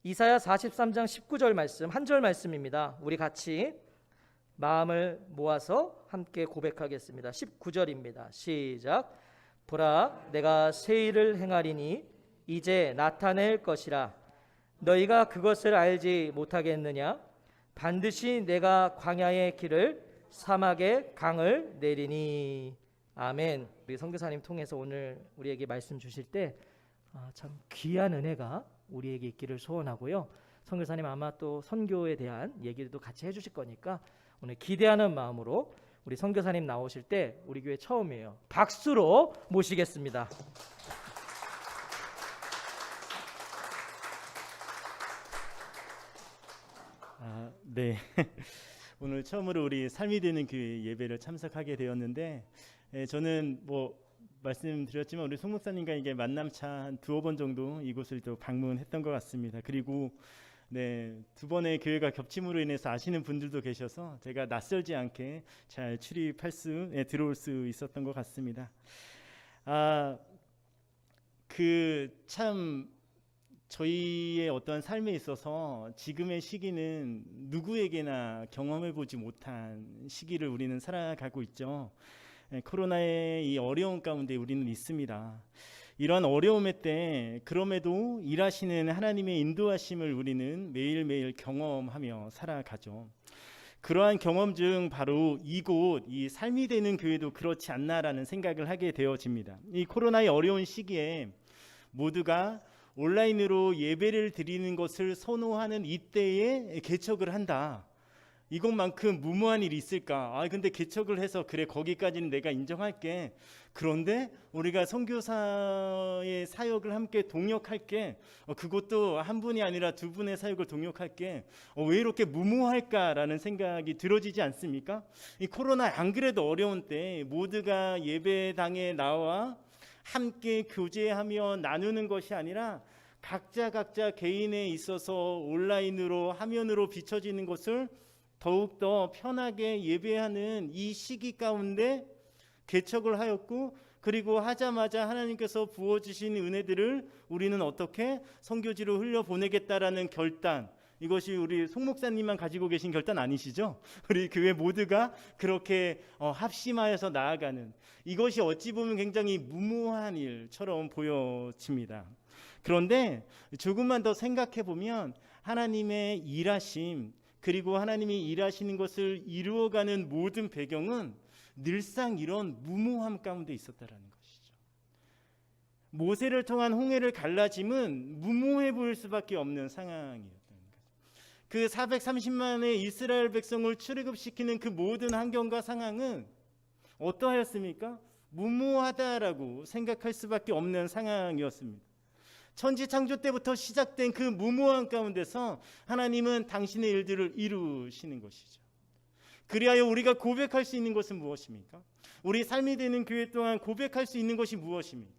이사야 43장 19절 말씀, 한 절 말씀입니다. 우리 같이 마음을 모아서 함께 고백하겠습니다. 19절입니다. 시작. 보라, 내가 새 일을 행하리니 이제 나타낼 것이라. 너희가 그것을 알지 못하겠느냐? 반드시 내가 광야의 길을, 사막의 강을 내리니. 아멘. 우리 선교사님 통해서 오늘 우리에게 말씀 주실 때 참 귀한 은혜가 우리에게 있기를 소원하고요. 선교사님 아마 또 선교에 대한 얘기도 같이 해주실 거니까 오늘 기대하는 마음으로 우리 선교사님 나오실 때 우리 교회 처음이에요. 박수로 모시겠습니다. 네. 오늘 처음으로 우리 삶이 되는 교회 예배를 참석하게 되었는데, 저는 말씀드렸지만 우리 송 목사님과 이게 만남차 한 두어 번 정도 이곳을 또 방문했던 것 같습니다. 그리고 두 번의 교회가 겹침으로 인해서 아시는 분들도 계셔서 제가 낯설지 않게 잘 들어올 수 있었던 것 같습니다. 저희의 어떤 삶에 있어서 지금의 시기는 누구에게나 경험해보지 못한 시기를 우리는 살아가고 있죠. 코로나의 이 어려움 가운데 우리는 있습니다. 이러한 어려움의 때 그럼에도 일하시는 하나님의 인도하심을 우리는 매일매일 경험하며 살아가죠. 그러한 경험 중 바로 이곳 이 삶이 되는 교회도 그렇지 않나라는 생각을 하게 되어집니다. 이 코로나의 어려운 시기에 모두가 온라인으로 예배를 드리는 것을 선호하는 이때에 개척을 한다. 이것만큼 무모한 일이 있을까? 근데 개척을 해서 그래 거기까지는 내가 인정할게. 그런데 우리가 선교사의 사역을 함께 동역할게. 그것도 한 분이 아니라 두 분의 사역을 동역할게. 왜 이렇게 무모할까라는 생각이 들어지지 않습니까? 이 코로나 안 그래도 어려운 때 모두가 예배당에 나와 함께 교제하며 나누는 것이 아니라 각자 개인에 있어서 온라인으로 화면으로 비춰지는 것을 더욱더 편하게 예배하는 이 시기 가운데 개척을 하였고, 그리고 하자마자 하나님께서 부어주신 은혜들을 우리는 어떻게 선교지로 흘려보내겠다라는 결단, 이것이 우리 송 목사님만 가지고 계신 결단 아니시죠? 우리 교회 모두가 그렇게 합심하여서 나아가는, 이것이 어찌 보면 굉장히 무모한 일처럼 보여집니다. 그런데 조금만 더 생각해 보면 하나님의 일하심, 그리고 하나님이 일하시는 것을 이루어가는 모든 배경은 늘상 이런 무모함 가운데 있었다라는 것이죠. 모세를 통한 홍해를 갈라짐은 무모해 보일 수밖에 없는 상황이었다는 거죠. 그 430만의 이스라엘 백성을 출애굽시키는 그 모든 환경과 상황은 어떠하였습니까? 무모하다라고 생각할 수밖에 없는 상황이었습니다. 천지 창조 때부터 시작된 그 무모한 가운데서 하나님은 당신의 일들을 이루시는 것이죠. 그리하여 우리가 고백할 수 있는 것은 무엇입니까? 우리 삶이 되는 교회 동안 고백할 수 있는 것이 무엇입니까?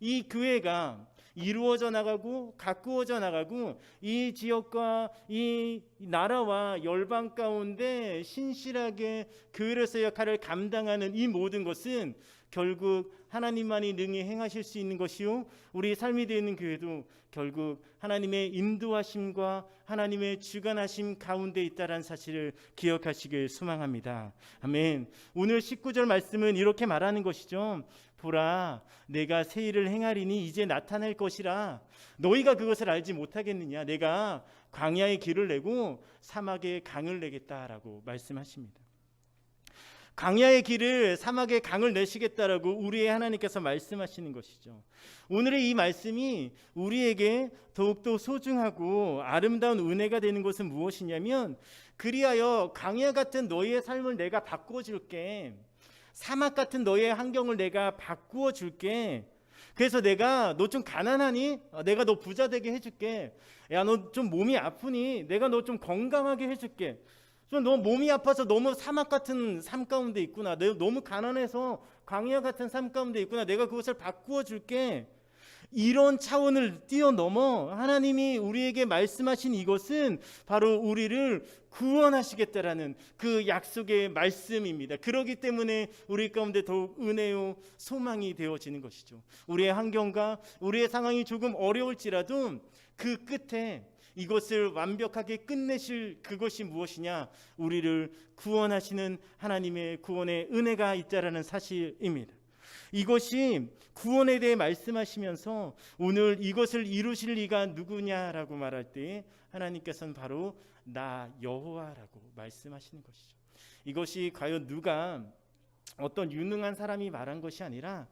이 교회가 이루어져 나가고 가꾸어져 나가고 이 지역과 이 나라와 열방 가운데 신실하게 교회로서의 역할을 감당하는 이 모든 것은 결국 하나님만이 능히 행하실 수 있는 것이요, 우리 삶이 되는 교회도 결국 하나님의 인도하심과 하나님의 주관하심 가운데 있다는 사실을 기억하시길 소망합니다. 아멘. 오늘 19절 말씀은 이렇게 말하는 것이죠. 보라, 내가 새 일을 행하리니 이제 나타날 것이라. 너희가 그것을 알지 못하겠느냐? 내가 광야의 길을 내고 사막의 강을 내겠다라고 말씀하십니다. 광야의 길을, 사막의 강을 내시겠다라고 우리의 하나님께서 말씀하시는 것이죠. 오늘의 이 말씀이 우리에게 더욱더 소중하고 아름다운 은혜가 되는 것은 무엇이냐면, 그리하여 광야 같은 너희의 삶을 내가 바꾸어 줄게. 사막 같은 너희의 환경을 내가 바꾸어 줄게. 그래서 내가 너 좀 가난하니? 내가 너 부자 되게 해줄게. 야, 너 좀 몸이 아프니? 내가 너 좀 건강하게 해줄게. 너 몸이 아파서 너무 사막 같은 삶 가운데 있구나. 너무 가난해서 광야 같은 삶 가운데 있구나. 내가 그것을 바꾸어 줄게. 이런 차원을 뛰어넘어 하나님이 우리에게 말씀하신 이것은 바로 우리를 구원하시겠다라는 그 약속의 말씀입니다. 그렇기 때문에 우리 가운데 더욱 은혜요 소망이 되어지는 것이죠. 우리의 환경과 우리의 상황이 조금 어려울지라도 그 끝에 이것을 완벽하게 끝내실 그것이 무엇이냐? 우리를 구원하시는 하나님의 구원의 은혜가 있다라는 사실입니다. 이것이 구원에 대해 말씀하시면서 오늘 이것을 이루실 이가 누구냐라고 말할 때 하나님께서는 바로 나 여호와라고 말씀하시는 것이죠. 이것이 과연 누가 어떤 유능한 사람이 말한 것이 아니라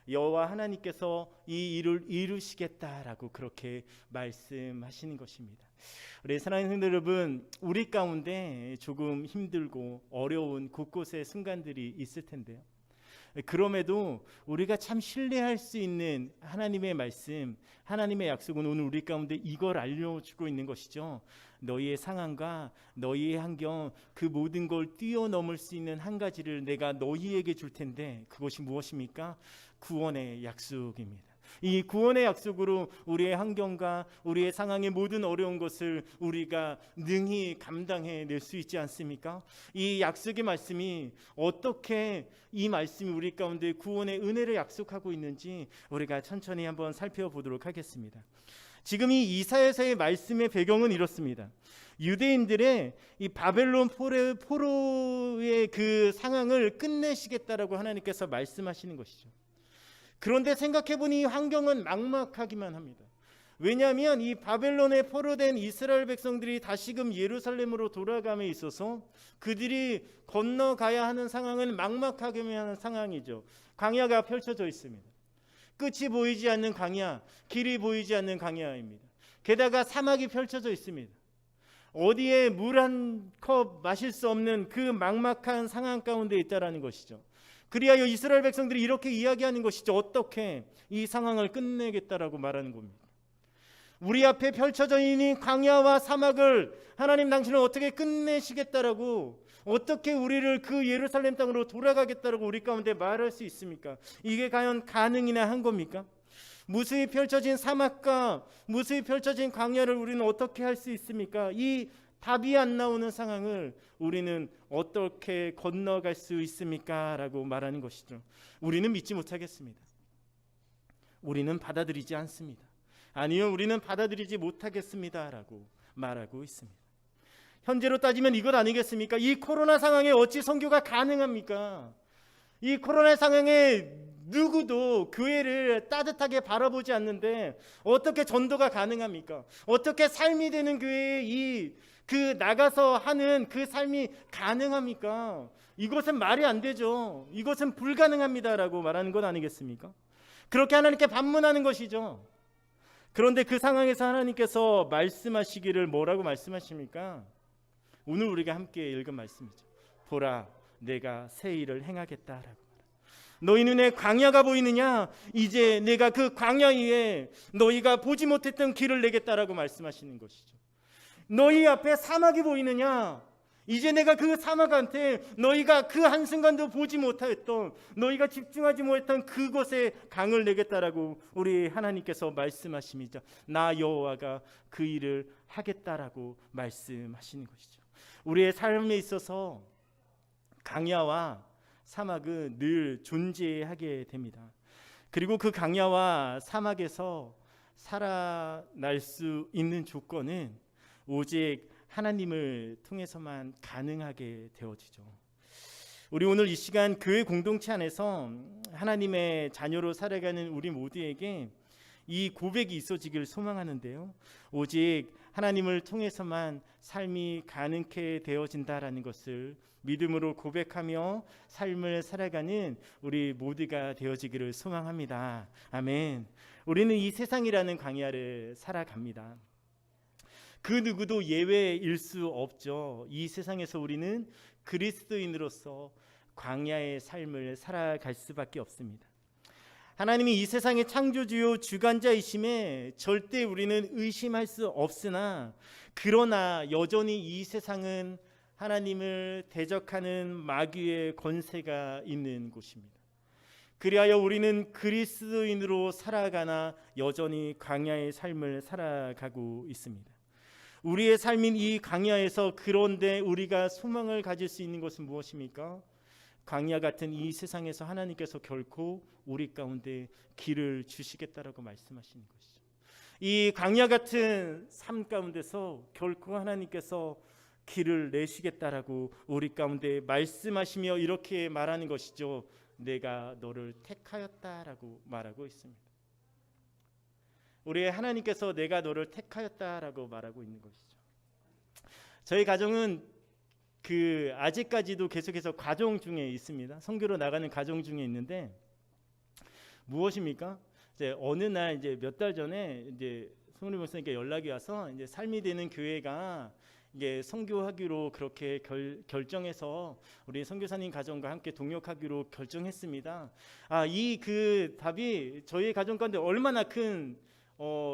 여호와 하나님께서 이 일을 이루시겠다라고 그렇게 말씀하시는 것입니다. 우리 사랑하는 성도 여러분, 우리 가운데 조금 힘들고 어려운 곳곳의 순간들이 있을 텐데요. 그럼에도 우리가 참 신뢰할 수 있는 하나님의 말씀, 하나님의 약속은 오늘 우리 가운데 이걸 알려주고 있는 것이죠. 너희의 상황과 너희의 환경, 그 모든 걸 뛰어넘을 수 있는 한 가지를 내가 너희에게 줄 텐데 그것이 무엇입니까? 구원의 약속입니다. 이 구원의 약속으로 우리의 환경과 우리의 상황의 모든 어려운 것을 우리가 능히 감당해 낼 수 있지 않습니까? 이 약속의 말씀이 어떻게 이 말씀이 우리 가운데 구원의 은혜를 약속하고 있는지 우리가 천천히 한번 살펴보도록 하겠습니다. 지금 이 이사야서의 말씀의 배경은 이렇습니다. 유대인들의 이 바벨론 포로의 그 상황을 끝내시겠다라고 하나님께서 말씀하시는 것이죠. 그런데 생각해보니 환경은 막막하기만 합니다. 왜냐하면 이 바벨론에 포로된 이스라엘 백성들이 다시금 예루살렘으로 돌아감에 있어서 그들이 건너가야 하는 상황은 막막하게 하는 상황이죠. 광야가 펼쳐져 있습니다. 끝이 보이지 않는 광야, 길이 보이지 않는 광야입니다. 게다가 사막이 펼쳐져 있습니다. 어디에 물 한 컵 마실 수 없는 그 막막한 상황 가운데 있다라는 것이죠. 그리하여 이스라엘 백성들이 이렇게 이야기하는 것이죠. 어떻게 이 상황을 끝내겠다라고 말하는 겁니다. 우리 앞에 펼쳐져 있는 광야와 사막을 하나님 당신은 어떻게 끝내시겠다라고, 어떻게 우리를 그 예루살렘 땅으로 돌아가겠다라고 우리 가운데 말할 수 있습니까? 이게 과연 가능이나 한 겁니까? 무수히 펼쳐진 사막과 무수히 펼쳐진 광야를 우리는 어떻게 할 수 있습니까? 이 답이 안 나오는 상황을 우리는 어떻게 건너갈 수 있습니까? 라고 말하는 것이죠. 우리는 믿지 못하겠습니다. 우리는 받아들이지 않습니다. 아니요, 우리는 받아들이지 못하겠습니다 라고 말하고 있습니다. 현재로 따지면 이것 아니겠습니까? 이 코로나 상황에 어찌 선교가 가능합니까? 이 코로나 상황에 누구도 교회를 따뜻하게 바라보지 않는데 어떻게 전도가 가능합니까? 어떻게 삶이 되는 교회에 그 나가서 하는 그 삶이 가능합니까? 이것은 말이 안 되죠. 이것은 불가능합니다라고 말하는 건 아니겠습니까? 그렇게 하나님께 반문하는 것이죠. 그런데 그 상황에서 하나님께서 말씀하시기를 뭐라고 말씀하십니까? 오늘 우리가 함께 읽은 말씀이죠. 보라, 내가 새 일을 행하겠다라고. 너희 눈에 광야가 보이느냐? 이제 내가 그 광야 위에 너희가 보지 못했던 길을 내겠다라고 말씀하시는 것이죠. 너희 앞에 사막이 보이느냐? 이제 내가 그 사막한테 너희가 그 한순간도 보지 못했던, 너희가 집중하지 못했던 그곳에 강을 내겠다라고 우리 하나님께서 말씀하십니다. 나 여호와가 그 일을 하겠다라고 말씀하시는 것이죠. 우리의 삶에 있어서 광야와 사막은 늘 존재하게 됩니다. 그리고 그 광야와 사막에서 살아날 수 있는 조건은 오직 하나님을 통해서만 가능하게 되어지죠. 우리 오늘 이 시간 교회 공동체 안에서 하나님의 자녀로 살아가는 우리 모두에게 이 고백이 있어지길 소망하는데요. 오직 하나님을 통해서만 삶이 가능케 되어진다라는 것을 믿음으로 고백하며 삶을 살아가는 우리 모두가 되어지기를 소망합니다. 아멘. 우리는 이 세상이라는 광야를 살아갑니다. 그 누구도 예외일 수 없죠. 이 세상에서 우리는 그리스도인으로서 광야의 삶을 살아갈 수밖에 없습니다. 하나님이 이 세상의 창조주요 주관자이심에 절대 우리는 의심할 수 없으나, 그러나 여전히 이 세상은 하나님을 대적하는 마귀의 권세가 있는 곳입니다. 그리하여 우리는 그리스도인으로 살아가나 여전히 광야의 삶을 살아가고 있습니다. 우리의 삶인 이 광야에서 그런데 우리가 소망을 가질 수 있는 것은 무엇입니까? 광야 같은 이 세상에서 하나님께서 결코 우리 가운데 길을 주시겠다라고 말씀하시는 것이죠. 이 광야 같은 삶 가운데서 결코 하나님께서 길을 내시겠다라고 우리 가운데 말씀하시며 이렇게 말하는 것이죠. 내가 너를 택하였다라고 말하고 있습니다. 우리의 하나님께서 내가 너를 택하였다라고 말하고 있는 것이죠. 저희 가정은 아직까지도 계속해서 가정 중에 있습니다. 선교로 나가는 가정 중에 있는데 무엇입니까? 이제 어느 날 이제 몇 달 전에 이제 송은이 목사님께 연락이 와서 이제 삶이 되는 교회가 이게 선교하기로 그렇게 결정해서 우리 선교사님 가정과 함께 동역하기로 결정했습니다. 이 답이 저희 가정 가운데 얼마나 큰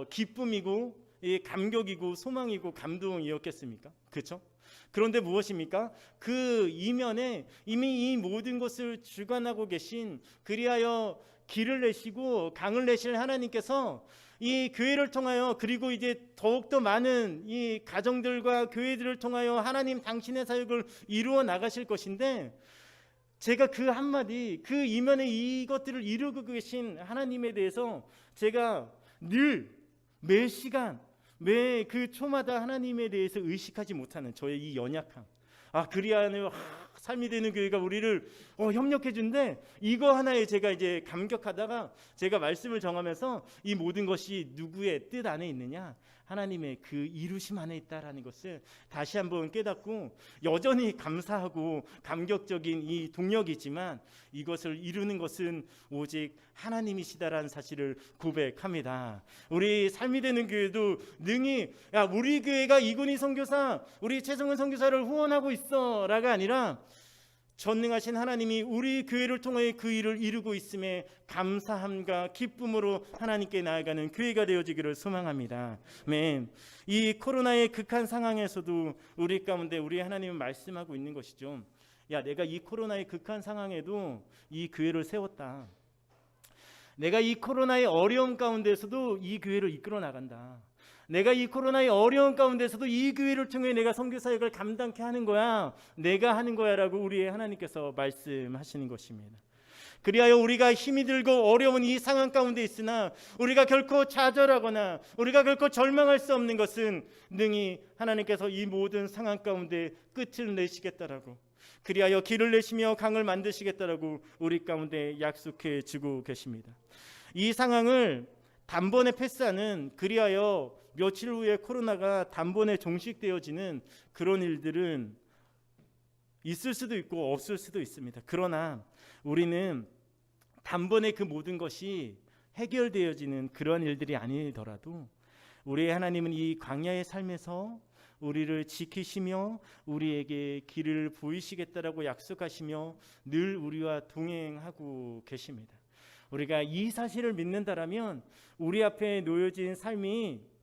기쁨이고 감격이고 소망이고 감동이었겠습니까? 그렇죠? 그런데 무엇입니까? 그 이면에 이미 이 모든 것을 주관하고 계신, 그리하여 길을 내시고 강을 내실 하나님께서 이 교회를 통하여, 그리고 이제 더욱더 많은 이 가정들과 교회들을 통하여 하나님 당신의 사역을 이루어 나가실 것인데, 제가 그 한마디, 그 이면에 이것들을 이루고 계신 하나님에 대해서 제가 늘 매 시간 매 그 초마다 하나님에 대해서 의식하지 못하는 저의 이 연약함. 그리하여 삶이 되는 교회가 우리를 협력해 준데, 이거 하나에 제가 이제 감격하다가 제가 말씀을 정하면서 이 모든 것이 누구의 뜻 안에 있느냐? 하나님의 그 이루심 안에 있다라는 것을 다시 한번 깨닫고, 여전히 감사하고 감격적인 이 동력이지만 이것을 이루는 것은 오직 하나님이시다라는 사실을 고백합니다. 우리 삶이 되는 교회도 능히 우리 교회가 이군희 선교사, 우리 최성은 선교사를 후원하고 있어라가 아니라 전능하신 하나님이 우리 교회를 통해 그 일을 이루고 있음에 감사함과 기쁨으로 하나님께 나아가는 교회가 되어지기를 소망합니다. 아멘. 이 코로나의 극한 상황에서도 우리 가운데 우리 하나님은 말씀하고 있는 것이죠. 내가 이 코로나의 극한 상황에도 이 교회를 세웠다. 내가 이 코로나의 어려움 가운데서도 이 교회를 이끌어 나간다. 내가 이 코로나의 어려운 가운데서도 이 교회를 통해 내가 선교 사역을 감당케 하는 거야. 내가 하는 거야라고 우리의 하나님께서 말씀하시는 것입니다. 그리하여 우리가 힘이 들고 어려운 이 상황 가운데 있으나 우리가 결코 좌절하거나 우리가 결코 절망할 수 없는 것은 능히 하나님께서 이 모든 상황 가운데 끝을 내시겠다라고, 그리하여 길을 내시며 강을 만드시겠다라고 우리 가운데 약속해 주고 계십니다. 이 상황을 단번에 패스하는, 그리하여 며칠 후에 코로나가 단번에 종식되어지는 그런 일들은 있을 수도 있고 없을 수도 있습니다. 그러나 우리는 단번에 그 모든 것이 해결되어지는 그런 일들이 아니더라도 우리의 하나님은 이 광야의 삶에서 우리를 지키시며 우리에게 길을 보이시겠다라고 약속하시며 늘 우리와 동행하고 계십니다. 우리가 이 사실을 믿는다라면 우리 앞에 놓여진 삶이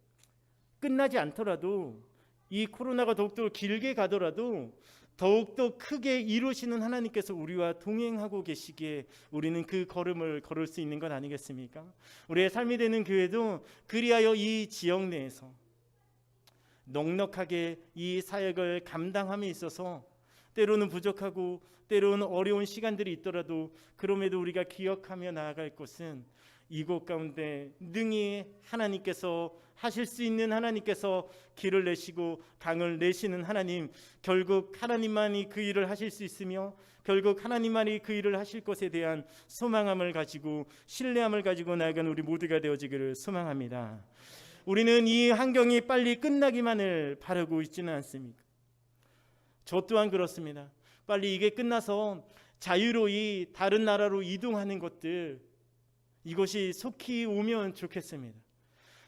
끝나지 않더라도, 이 코로나가 더욱더 길게 가더라도 더욱더 크게 이루시는 하나님께서 우리와 동행하고 계시기에 우리는 그 걸음을 걸을 수 있는 것 아니겠습니까? 우리의 삶이 되는 교회도 그리하여 이 지역 내에서 넉넉하게 이 사역을 감당함에 있어서 때로는 부족하고 때로는 어려운 시간들이 있더라도 그럼에도 우리가 기억하며 나아갈 것은 이곳 가운데 능히 하나님께서 하실 수 있는 하나님께서 길을 내시고 강을 내시는 하나님, 결국 하나님만이 그 일을 하실 수 있으며 결국 하나님만이 그 일을 하실 것에 대한 소망함을 가지고 신뢰함을 가지고 나아가는 우리 모두가 되어지기를 소망합니다. 우리는 이 환경이 빨리 끝나기만을 바라고 있지는 않습니까? 저 또한 그렇습니다. 빨리 이게 끝나서 자유로이 다른 나라로 이동하는 것들, 이것이 속히 오면 좋겠습니다.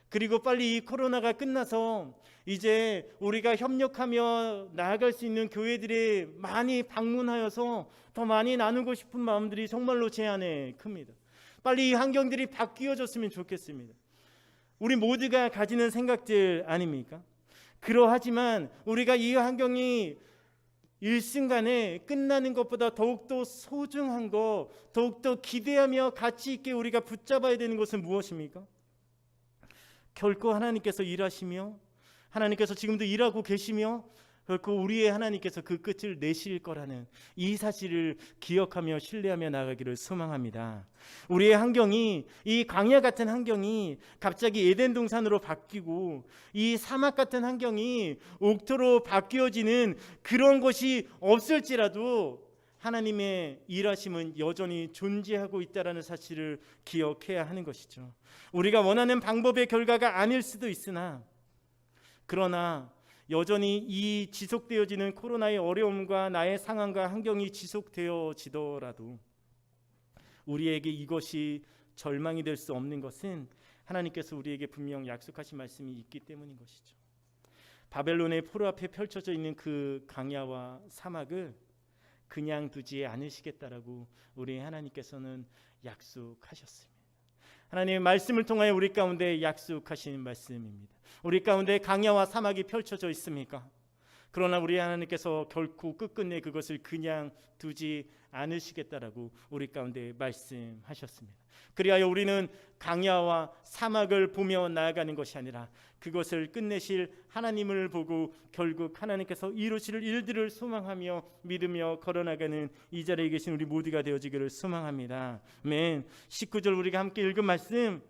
그리고 빨리 이 코로나가 끝나서 이제 우리가 협력하며 나아갈 수 있는 교회들에 많이 방문하여서 더 많이 나누고 싶은 마음들이 정말로 제 안에 큽니다. 빨리 이 환경들이 바뀌어졌으면 좋겠습니다. 우리 모두가 가지는 생각들 아닙니까? 그러하지만 우리가 이 환경이 일순간에 끝나는 것보다 더욱더 소중한 것, 더욱더 기대하며 가치 있게 우리가 붙잡아야 되는 것은 무엇입니까? 결코 하나님께서 일하시며 하나님께서 지금도 일하고 계시며 결코 우리의 하나님께서 그 끝을 내실 거라는 이 사실을 기억하며 신뢰하며 나가기를 소망합니다. 우리의 환경이, 이 광야 같은 환경이 갑자기 에덴 동산으로 바뀌고 이 사막 같은 환경이 옥토로 바뀌어지는 그런 것이 없을지라도 하나님의 일하심은 여전히 존재하고 있다는 사실을 기억해야 하는 것이죠. 우리가 원하는 방법의 결과가 아닐 수도 있으나, 그러나 여전히 이 지속되어지는 코로나의 어려움과 나의 상황과 환경이 지속되어지더라도 우리에게 이것이 절망이 될 수 없는 것은 하나님께서 우리에게 분명 약속하신 말씀이 있기 때문인 것이죠. 바벨론의 포로 앞에 펼쳐져 있는 그 광야와 사막을 그냥 두지 않으시겠다라고 우리 하나님께서는 약속하셨습니다. 하나님의 말씀을 통하여 우리 가운데 약속하신 말씀입니다. 우리 가운데 광야와 사막이 펼쳐져 있습니까? 그러나 우리 하나님께서 결코 끝끝내 그것을 그냥 두지 않으시겠다라고 우리 가운데 말씀하셨습니다. 그리하여 우리는 광야와 사막을 보며 나아가는 것이 아니라 그것을 끝내실 하나님을 보고 결국 하나님께서 이루실 일들을 소망하며 믿으며 걸어나가는 이 자리에 계신 우리 모두가 되어지기를 소망합니다. 아멘. 19절 우리가 함께 읽은 말씀,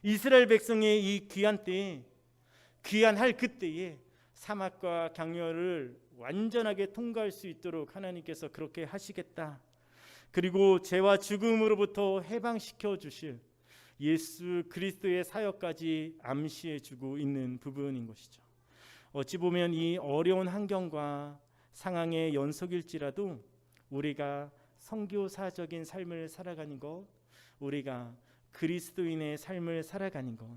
이스라엘 백성의 이 귀한 때에, 귀한할 그때에 사막과 광야를 완전하게 통과할 수 있도록 하나님께서 그렇게 하시겠다. 그리고 죄와 죽음으로부터 해방시켜 주실 예수 그리스도의 사역까지 암시해 주고 있는 부분인 것이죠. 어찌 보면 이 어려운 환경과 상황의 연속일지라도 우리가 선교사적인 삶을 살아가는 것, 우리가 그리스도인의 삶을 살아가는 것,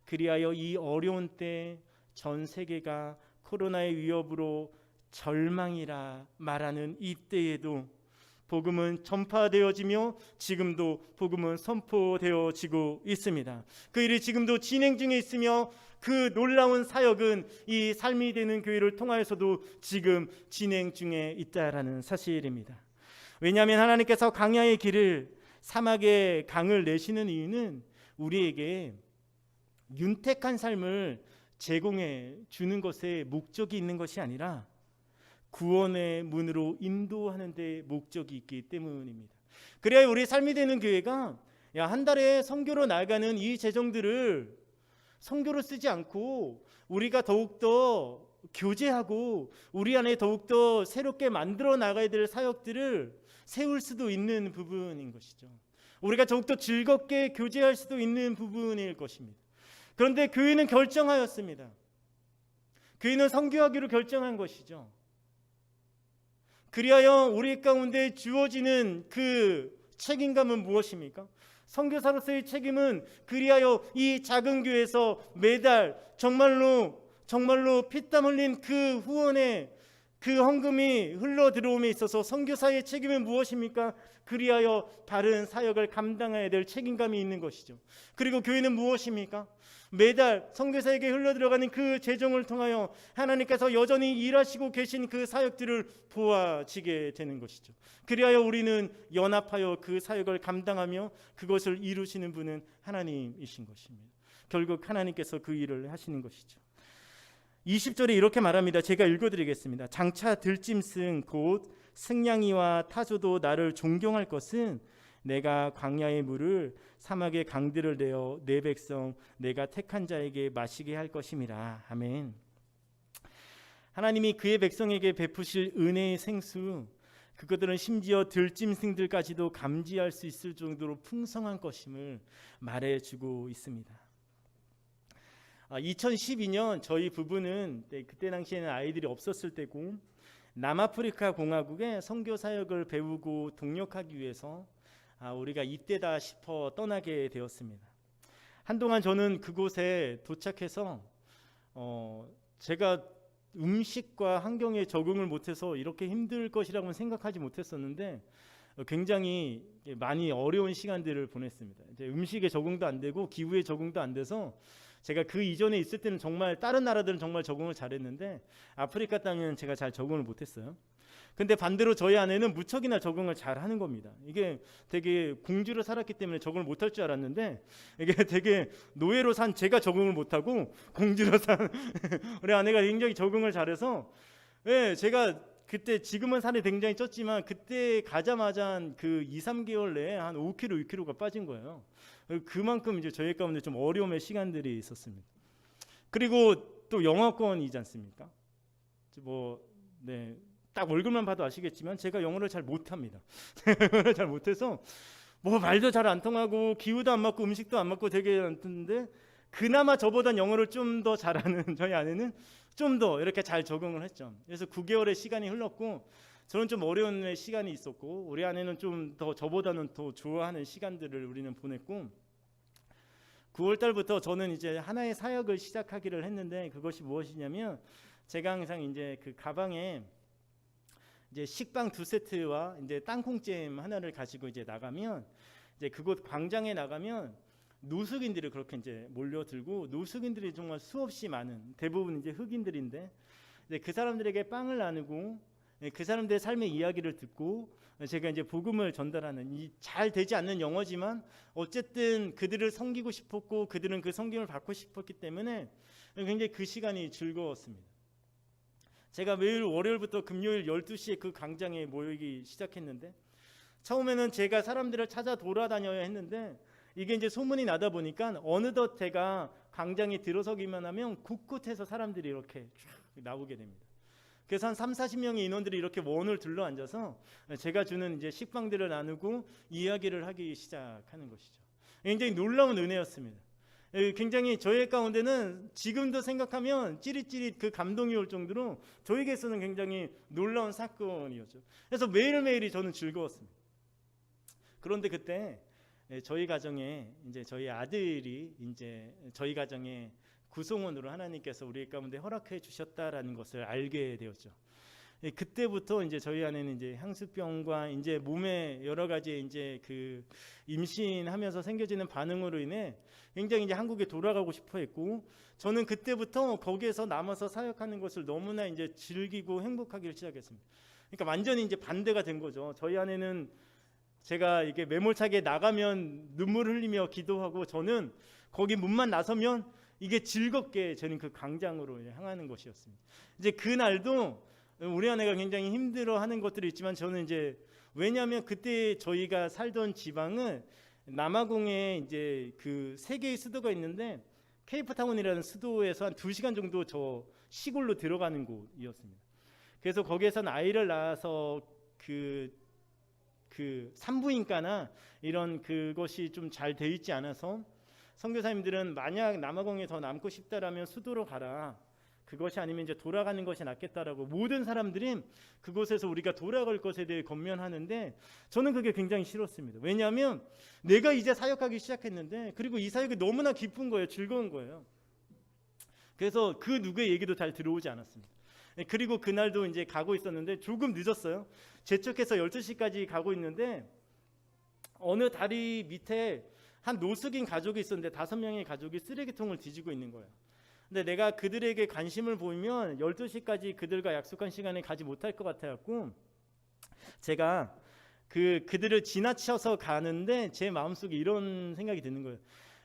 그리하여 이 어려운 때 전 세계가 코로나의 위협으로 절망이라 말하는 이 때에도 복음은 전파되어지며 지금도 복음은 선포되어지고 있습니다. 그 일이 지금도 진행 중에 있으며 그 놀라운 사역은 이 삶이 되는 교회를 통하여서도 지금 진행 중에 있다라는 사실입니다. 왜냐하면 하나님께서 광야의 길을, 사막의 강을 내시는 이유는 우리에게 윤택한 삶을 제공해 주는 것에 목적이 있는 것이 아니라 구원의 문으로 인도하는 데 목적이 있기 때문입니다. 그래야 우리 삶이 되는 교회가 한 달에 선교로 나가는 이 재정들을 선교로 쓰지 않고 우리가 더욱더 교제하고 우리 안에 더욱더 새롭게 만들어 나가야 될 사역들을 세울 수도 있는 부분인 것이죠. 우리가 더욱더 즐겁게 교제할 수도 있는 부분일 것입니다. 그런데 교회는 결정하였습니다. 교회는 선교하기로 결정한 것이죠. 그리하여 우리 가운데 주어지는 그 책임감은 무엇입니까? 선교사로서의 책임은 그리하여 이 작은 교회에서 매달 정말로 피땀 흘린 그 후원의 그 헌금이 흘러 들어옴에 있어서 선교사의 책임은 무엇입니까? 그리하여 다른 사역을 감당해야 될 책임감이 있는 것이죠. 그리고 교회는 무엇입니까? 매달 선교사에게 흘러 들어가는 그 재정을 통하여 하나님께서 여전히 일하시고 계신 그 사역들을 보아지게 되는 것이죠. 그리하여 우리는 연합하여 그 사역을 감당하며 그것을 이루시는 분은 하나님이신 것입니다. 결국 하나님께서 그 일을 하시는 것이죠. 20절에 이렇게 말합니다. 제가 읽어드리겠습니다. 장차 들짐승 곧 승냥이와 타조도 나를 존경할 것은 내가 광야의 물을 사막의 강들을 내어 내 백성 내가 택한 자에게 마시게 할 것임이라. 아멘. 하나님이 그의 백성에게 베푸실 은혜의 생수, 그것들은 심지어 들짐승들까지도 감지할 수 있을 정도로 풍성한 것임을 말해주고 있습니다. 2012년 저희 부부는 그때 당시에는 아이들이 없었을 때고 남아프리카 공화국에 선교 사역을 배우고 동력하기 위해서 우리가 이때다 싶어 떠나게 되었습니다. 한동안 저는 그곳에 도착해서 제가 음식과 환경에 적응을 못해서 이렇게 힘들 것이라고는 생각하지 못했었는데 굉장히 많이 어려운 시간들을 보냈습니다. 이제 음식에 적응도 안 되고 기후에 적응도 안 돼서 제가 그 이전에 있을 때는 정말 다른 나라들은 정말 적응을 잘했는데 아프리카 땅에는 제가 잘 적응을 못했어요. 근데 반대로 저희 아내는 무척이나 적응을 잘하는 겁니다. 이게 되게 공주로 살았기 때문에 적응을 못할 줄 알았는데 이게 되게 노예로 산 제가 적응을 못하고 공주로 산 우리 아내가 굉장히 적응을 잘해서 예, 제가 그때 지금은 살이 굉장히 쪘지만 그때 가자마자 그 2, 3개월 내에 한 5kg, 6kg가 빠진 거예요. 그만큼 이제 저희 가운데 좀 어려움의 시간들이 있었습니다. 그리고 또 영어권이지 않습니까? 뭐, 네, 딱 얼굴만 봐도 아시겠지만 제가 영어를 잘 못합니다. 영어를 잘 못해서 뭐 말도 잘 안 통하고 기후도 안 맞고 음식도 안 맞고 되게 안 뜨는데 그나마 저보단 영어를 좀 더 잘하는 저희 아내는 좀 더 이렇게 잘 적응을 했죠. 그래서 9개월의 시간이 흘렀고 저는 좀 어려운 시간이 있었고 우리 아내는 좀 더 저보다는 더 좋아하는 시간들을 우리는 보냈고 9월 달부터 저는 이제 하나의 사역을 시작하기를 했는데 그것이 무엇이냐면 제가 항상 이제 그 가방에 이제 식빵 2세트와 이제 땅콩잼 하나를 가지고 이제 나가면 이제 그곳 광장에 나가면 노숙인들이 그렇게 이제 몰려들고 노숙인들이 정말 수없이 많은 대부분 이제 흑인들인데 이제 그 사람들에게 빵을 나누고 그 사람들의 삶의 이야기를 듣고 제가 이제 복음을 전달하는 이 잘 되지 않는 영어지만 어쨌든 그들을 섬기고 싶었고 그들은 그 섬김을 받고 싶었기 때문에 굉장히 그 시간이 즐거웠습니다. 제가 매일 월요일부터 금요일 12시에 그 광장에 모이기 시작했는데 처음에는 제가 사람들을 찾아 돌아다녀야 했는데 이게 이제 소문이 나다 보니까 어느덧 제가 광장에 들어서기만 하면 곳곳에서 사람들이 이렇게 나오게 됩니다. 그래서 한 3, 40명의 인원들이 이렇게 원을 둘러 앉아서 제가 주는 이제 식빵들을 나누고 이야기를 하기 시작하는 것이죠. 굉장히 놀라운 은혜였습니다. 굉장히 저희 가운데는 지금도 생각하면 찌릿찌릿 그 감동이 올 정도로 저에게서는 굉장히 놀라운 사건이었죠. 그래서 매일매일이 저는 즐거웠습니다. 그런데 그때 저희 가정에 이제 저희 아들이 이제 저희 가정의 구성원으로 하나님께서 우리 가운데 허락해 주셨다라는 것을 알게 되었죠. 그때부터 이제 저희 아내는 이제 향수병과 이제 몸에 여러 가지 이제 그 임신하면서 생겨지는 반응으로 인해 굉장히 이제 한국에 돌아가고 싶어 했고 저는 그때부터 거기에서 남아서 사역하는 것을 너무나 이제 즐기고 행복하기를 시작했습니다. 그러니까 완전히 이제 반대가 된 거죠. 저희 아내는 제가 이게 매몰차게 나가면 눈물을 흘리며 기도하고 저는 거기 문만 나서면 이게 즐겁게 저는 그 광장으로 향하는 것이었습니다. 이제 그날도 우리 아내가 굉장히 힘들어하는 것들이 있지만 저는 이제 왜냐하면 그때 저희가 살던 지방은 남아공에 이제 그 세 개의 수도가 있는데 케이프타운이라는 수도에서 한 2시간 정도 저 시골로 들어가는 곳이었습니다. 그래서 거기에서는 아이를 낳아서 그 산부인과나 이런 그것이 좀 잘 돼 있지 않아서 선교사님들은 만약 남아공에 더 남고 싶다라면 수도로 가라. 그것이 아니면 이제 돌아가는 것이 낫겠다라고 모든 사람들이 그곳에서 우리가 돌아갈 것에 대해 권면하는데 저는 그게 굉장히 싫었습니다. 왜냐하면 내가 이제 사역하기 시작했는데 그리고 이 사역이 너무나 기쁜 거예요. 즐거운 거예요. 그래서 그 누구의 얘기도 잘 들어오지 않았습니다. 그리고 그날도 이제 가고 있었는데 조금 늦었어요. 재촉해서 12시까지 가고 있는데 어느 다리 밑에 한 노숙인 가족이 있었는데 5명의 가족이 쓰레기통을 뒤지고 있는 거예요. 근데 내가 그들에게 관심을 보이면 12시까지 그들과 약속한 시간에 가지 못할 것 같아갖고 제가 그들을 지나쳐서 가는데 제 마음속에 이런 생각이 드는 거예요.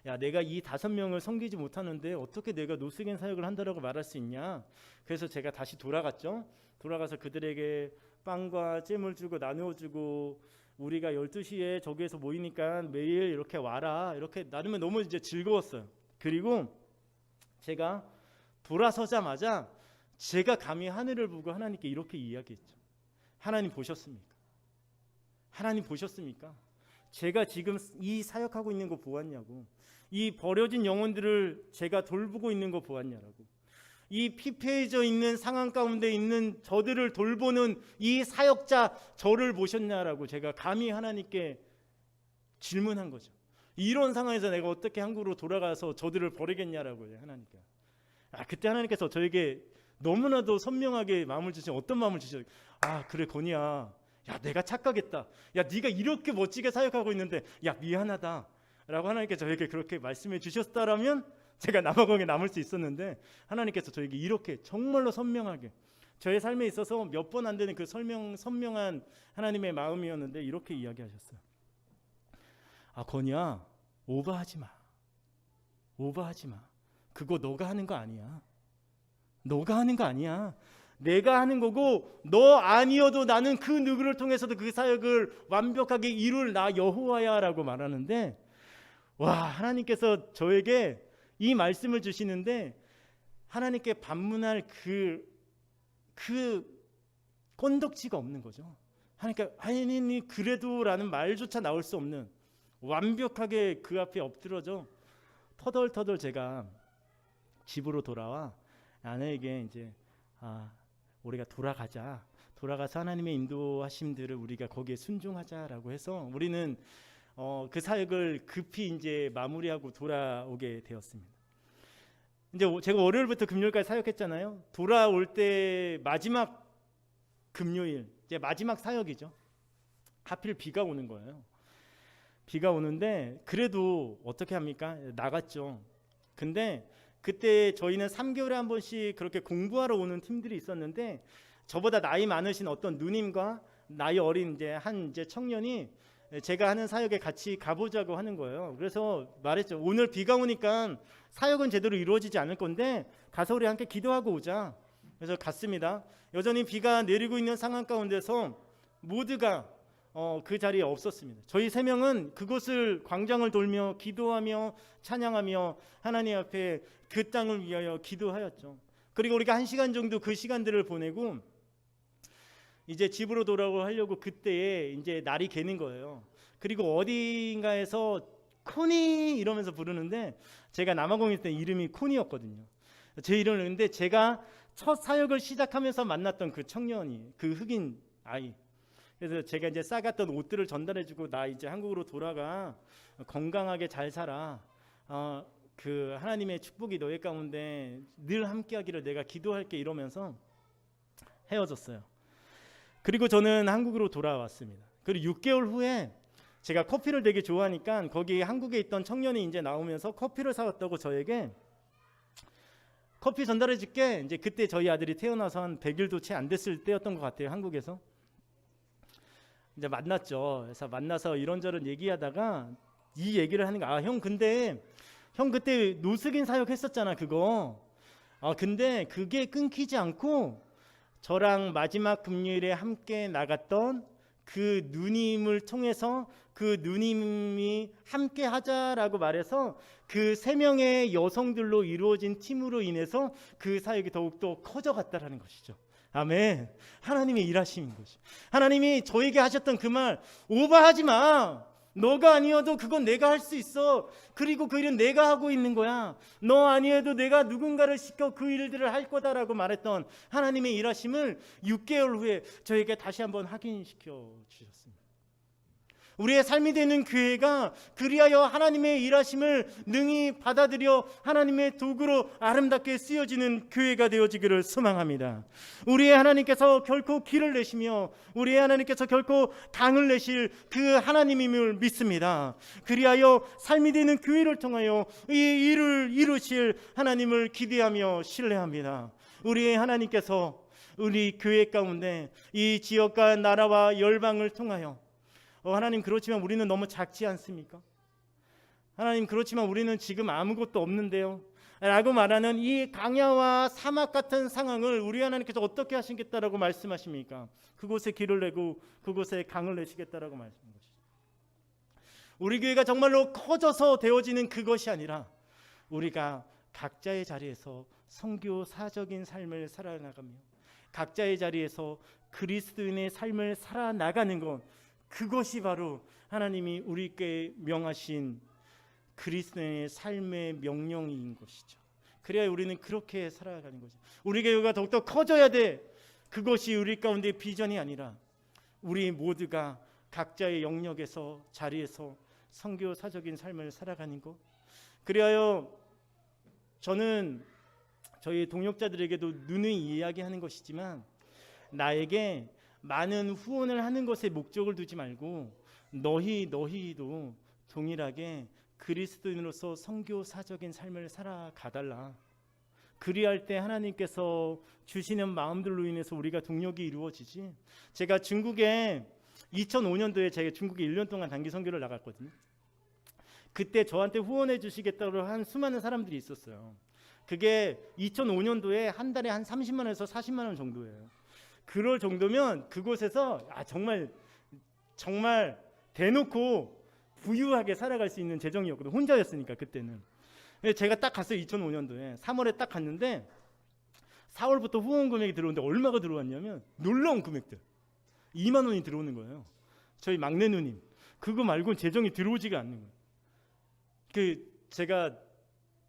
야, 내가 이 5명을 섬기지 못하는데 어떻게 내가 노숙인 사역을 한다라고 말할 수 있냐. 그래서 제가 다시 돌아갔죠. 돌아가서 그들에게 빵과 잼을 주고 나누어 주고 우리가 12시에 저기에서 모이니까 매일 이렇게 와라. 이렇게 나누면 너무 이제 즐거웠어요. 그리고 제가 돌아서자마자 제가 감히 하늘을 보고 하나님께 이렇게 이야기했죠. 하나님 보셨습니까? 하나님 보셨습니까? 제가 지금 이 사역하고 있는 거 보았냐고. 이 버려진 영혼들을 제가 돌보고 있는 거 보았냐라고. 이 피폐해져 있는 상황 가운데 있는 저들을 돌보는 이 사역자 저를 보셨냐라고 제가 감히 하나님께 질문한 거죠. 이런 상황에서 내가 어떻게 한국으로 돌아가서 저들을 버리겠냐라고 하나님께. 그때 하나님께서 저에게 너무나도 선명하게 마음을 주신 어떤 마음을 주셨어요. 그래 건이야. 야 내가 착각했다. 야 네가 이렇게 멋지게 사역하고 있는데 야 미안하다. 라고 하나님께서 저에게 그렇게 말씀해 주셨다라면 제가 남아공에 남을 수 있었는데 하나님께서 저에게 이렇게 정말로 선명하게 저의 삶에 있어서 몇 번 안 되는 그 선명한 하나님의 마음이었는데 이렇게 이야기하셨어요. 건이야 오버하지 마. 오버하지 마. 그거 너가 하는 거 아니야. 너가 하는 거 아니야. 내가 하는 거고 너 아니어도 나는 그 누구를 통해서도 그 사역을 완벽하게 이룰 나 여호와야라고 말하는데, 와, 하나님께서 저에게 이 말씀을 주시는데 하나님께 반문할 그 건덕지가 없는 거죠. 하나님께 아니 그래도라는 말조차 나올 수 없는, 완벽하게 그 앞에 엎드러져 터덜터덜 제가 집으로 돌아와 아내에게 이제 우리가 돌아가서 하나님의 인도하심들을 우리가 거기에 순종하자라고 해서 우리는 그 사역을 급히 이제 마무리하고 돌아오게 되었습니다. 이제 제가 월요일부터 금요일까지 사역했잖아요. 돌아올 때 마지막 금요일, 이제 마지막 사역이죠. 하필 비가 오는 거예요. 비가 오는데 그래도 어떻게 합니까? 나갔죠. 근데 그때 저희는 3개월에 한 번씩 그렇게 공부하러 오는 팀들이 있었는데, 저보다 나이 많으신 어떤 누님과 나이 어린 이제 청년이 제가 하는 사역에 같이 가보자고 하는 거예요. 그래서 말했죠. 오늘 비가 오니까 사역은 제대로 이루어지지 않을 건데 가서 우리 함께 기도하고 오자. 그래서 갔습니다. 여전히 비가 내리고 있는 상황 가운데서 모두가 그 자리에 없었습니다. 저희 3명은 그곳을 광장을 돌며 기도하며 찬양하며 하나님 앞에 그 땅을 위하여 기도하였죠. 그리고 우리가 1시간 정도 그 시간들을 보내고 이제 집으로 돌아오려고 그때에 이제 날이 개는 거예요. 그리고 어딘가에서 코니 이러면서 부르는데, 제가 남아공일 때 이름이 코니였거든요. 제 이름을. 근데 제가 첫 사역을 시작하면서 만났던 그 청년이, 그 흑인 아이, 그래서 제가 이제 싸갔던 옷들을 전달해주고 나 이제 한국으로 돌아가, 건강하게 잘 살아, 그 하나님의 축복이 너희 가운데 늘 함께하기를 내가 기도할게 이러면서 헤어졌어요. 그리고 저는 한국으로 돌아왔습니다. 그리고 6개월 후에 제가 커피를 되게 좋아하니까 거기 한국에 있던 청년이 이제 나오면서 커피를 사왔다고 저에게 커피 전달해 줄게. 이제 그때 저희 아들이 태어나서 한 100일도 채 안 됐을 때였던 것 같아요. 한국에서 이제 만났죠. 그래서 만나서 이런저런 얘기하다가 이 얘기를 하는 거, 형 근데 형 그때 노숙인 사역 했었잖아 그거. 근데 그게 끊기지 않고 저랑 마지막 금요일에 함께 나갔던 그 누님을 통해서 그 누님이 함께 하자라고 말해서 그 3명의 여성들로 이루어진 팀으로 인해서 그 사역이 더욱더 커져갔다라는 것이죠. 아멘. 하나님의 일하심인 것이. 하나님이 저에게 하셨던 그 말, 오버하지 마. 너가 아니어도 그건 내가 할 수 있어. 그리고 그 일은 내가 하고 있는 거야. 너 아니어도 내가 누군가를 시켜 그 일들을 할 거다라고 말했던 하나님의 일하심을 6개월 후에 저에게 다시 한번 확인시켜 주셨습니다. 우리의 삶이 되는 교회가 그리하여 하나님의 일하심을 능히 받아들여 하나님의 도구로 아름답게 쓰여지는 교회가 되어지기를 소망합니다. 우리의 하나님께서 결코 길을 내시며 우리의 하나님께서 결코 당을 내실 그 하나님임을 믿습니다. 그리하여 삶이 되는 교회를 통하여 이 일을 이루실 하나님을 기대하며 신뢰합니다. 우리의 하나님께서 우리 교회 가운데 이 지역과 나라와 열방을 통하여 하나님 그렇지만 우리는 너무 작지 않습니까? 하나님 그렇지만 우리는 지금 아무것도 없는데요 라고 말하는 이 강야와 사막 같은 상황을 우리 하나님께서 어떻게 하시겠다라고 말씀하십니까? 그곳에 길을 내고 그곳에 강을 내시겠다라고 말씀하신 것이죠. 우리 교회가 정말로 커져서 되어지는 그것이 아니라 우리가 각자의 자리에서 선교사적인 삶을 살아나가며 각자의 자리에서 그리스도인의 삶을 살아나가는 것, 그것이 바로 하나님이 우리께 명하신 그리스도인의 삶의 명령인 것이죠. 그래야 우리는 그렇게 살아가는 거죠. 우리 교회가 더욱더 커져야 돼. 그것이 우리 가운데 비전이 아니라 우리 모두가 각자의 영역에서 자리에서 선교사적인 삶을 살아가는 것. 그리하여 저는 저희 동역자들에게도 누누이 이야기하는 것이지만 나에게 많은 후원을 하는 것에 목적을 두지 말고 너희도 동일하게 그리스도인으로서 선교사적인 삶을 살아가달라. 그리할 때 하나님께서 주시는 마음들로 인해서 우리가 동력이 이루어지지. 제가 중국에 2005년도에 제가 중국에 1년 동안 단기 선교를 나갔거든요. 그때 저한테 후원해 주시겠다고 한 수많은 사람들이 있었어요. 그게 2005년도에 한 달에 한 30만 원에서 40만 원 정도예요. 그럴 정도면 그곳에서 정말 대놓고 부유하게 살아갈 수 있는 재정이었거든요. 혼자였으니까 그때는. 제가 딱 갔어요. 2005년도에 3월에 딱 갔는데 4월부터 후원 금액이 들어오는데 얼마가 들어왔냐면 놀라운 금액들 2만 원이 들어오는 거예요. 저희 막내 누님 그거 말고는 재정이 들어오지가 않는 거예요. 제가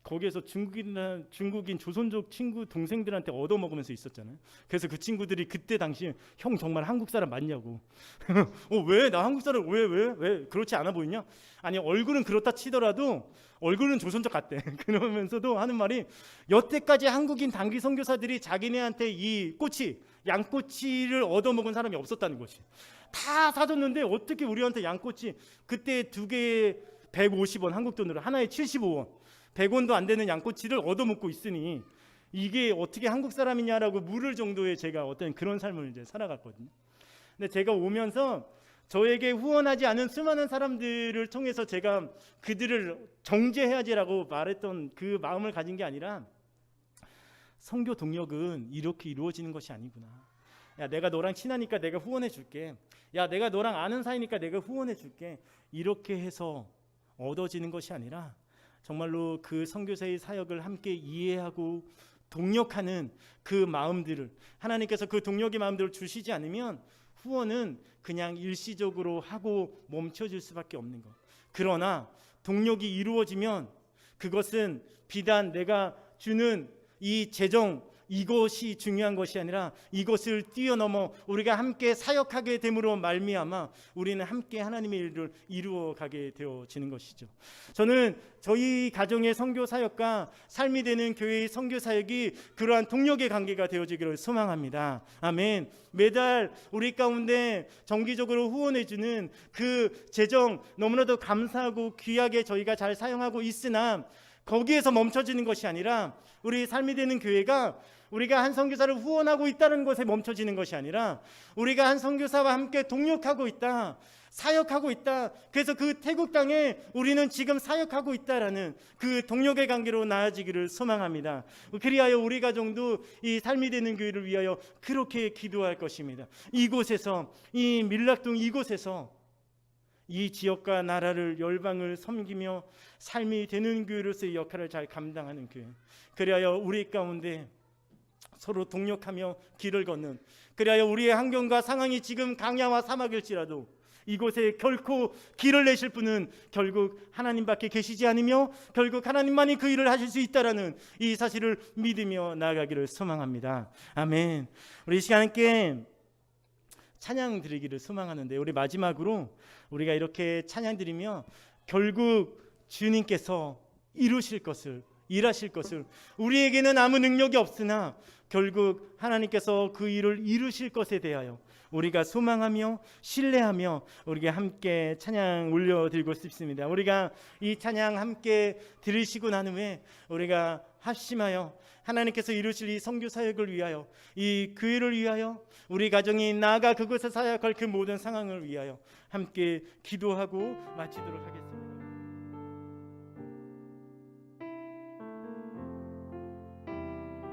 거기에서 중국인 조선족 친구 동생들한테 얻어먹으면서 있었잖아요. 그래서 그 친구들이 그때 당시에 형 정말 한국 사람 맞냐고. 왜? 나 한국 사람 왜? 그렇지 않아 보이냐? 아니 얼굴은 그렇다 치더라도 얼굴은 조선족 같대. 그러면서도 하는 말이 여태까지 한국인 단기 선교사들이 자기네한테 이 꼬치 양꼬치를 얻어먹은 사람이 없었다는 것이. 다 사줬는데 어떻게 우리한테 양꼬치 그때 두 개에 150원 한국 돈으로 하나에 75원 100원도 안 되는 양꼬치를 얻어먹고 있으니 이게 어떻게 한국 사람이냐라고 물을 정도의 제가 어떤 그런 삶을 이제 살아갔거든요. 근데 제가 오면서 저에게 후원하지 않은 수많은 사람들을 통해서 제가 그들을 정죄해야지라고 말했던 그 마음을 가진 게 아니라 선교 동력은 이렇게 이루어지는 것이 아니구나. 야, 내가 너랑 친하니까 내가 후원해 줄게. 야, 내가 너랑 아는 사이니까 내가 후원해 줄게. 이렇게 해서 얻어지는 것이 아니라 정말로 그 선교사의 사역을 함께 이해하고 동력하는 그 마음들을 하나님께서 그 동력의 마음들을 주시지 않으면 후원은 그냥 일시적으로 하고 멈춰질 수밖에 없는 것. 그러나 동력이 이루어지면 그것은 비단 내가 주는 이 재정 이것이 중요한 것이 아니라 이것을 뛰어넘어 우리가 함께 사역하게 됨으로 말미암아 우리는 함께 하나님의 일을 이루어가게 되어지는 것이죠. 저는 저희 가정의 선교 사역과 삶이 되는 교회의 선교 사역이 그러한 동력의 관계가 되어지기를 소망합니다. 아멘. 매달 우리 가운데 정기적으로 후원해주는 그 재정 너무나도 감사하고 귀하게 저희가 잘 사용하고 있으나 거기에서 멈춰지는 것이 아니라 우리 삶이 되는 교회가 우리가 한 선교사를 후원하고 있다는 것에 멈춰지는 것이 아니라 우리가 한 선교사와 함께 동력하고 있다, 사역하고 있다. 그래서 그 태국 땅에 우리는 지금 사역하고 있다라는 그 동력의 관계로 나아지기를 소망합니다. 그리하여 우리 가정도 이 삶이 되는 교회를 위하여 그렇게 기도할 것입니다. 이곳에서 이 밀락동 이곳에서 이 지역과 나라를 열방을 섬기며 삶이 되는 교회로서의 역할을 잘 감당하는 교회. 그리하여 우리 가운데 서로 동력하며 길을 걷는, 그리하여 우리의 환경과 상황이 지금 강야와 사막일지라도 이곳에 결코 길을 내실 분은 결국 하나님밖에 계시지 않으며 결국 하나님만이 그 일을 하실 수 있다라는 이 사실을 믿으며 나아가기를 소망합니다. 아멘. 우리 이 시간 함께 찬양 드리기를 소망하는데 우리 마지막으로 우리가 이렇게 찬양 드리며 결국 주님께서 이루실 것을 일하실 것을 우리에게는 아무 능력이 없으나 결국 하나님께서 그 일을 이루실 것에 대하여 우리가 소망하며 신뢰하며 우리가 함께 찬양 올려드리고 싶습니다. 우리가 이 찬양 함께 들으시고 난 후에 우리가 합심하여 하나님께서 이루실 이 선교 사역을 위하여 이 교회를 위하여 우리 가정이 나아가 그곳에 사역할 그 모든 상황을 위하여 함께 기도하고 마치도록 하겠습니다.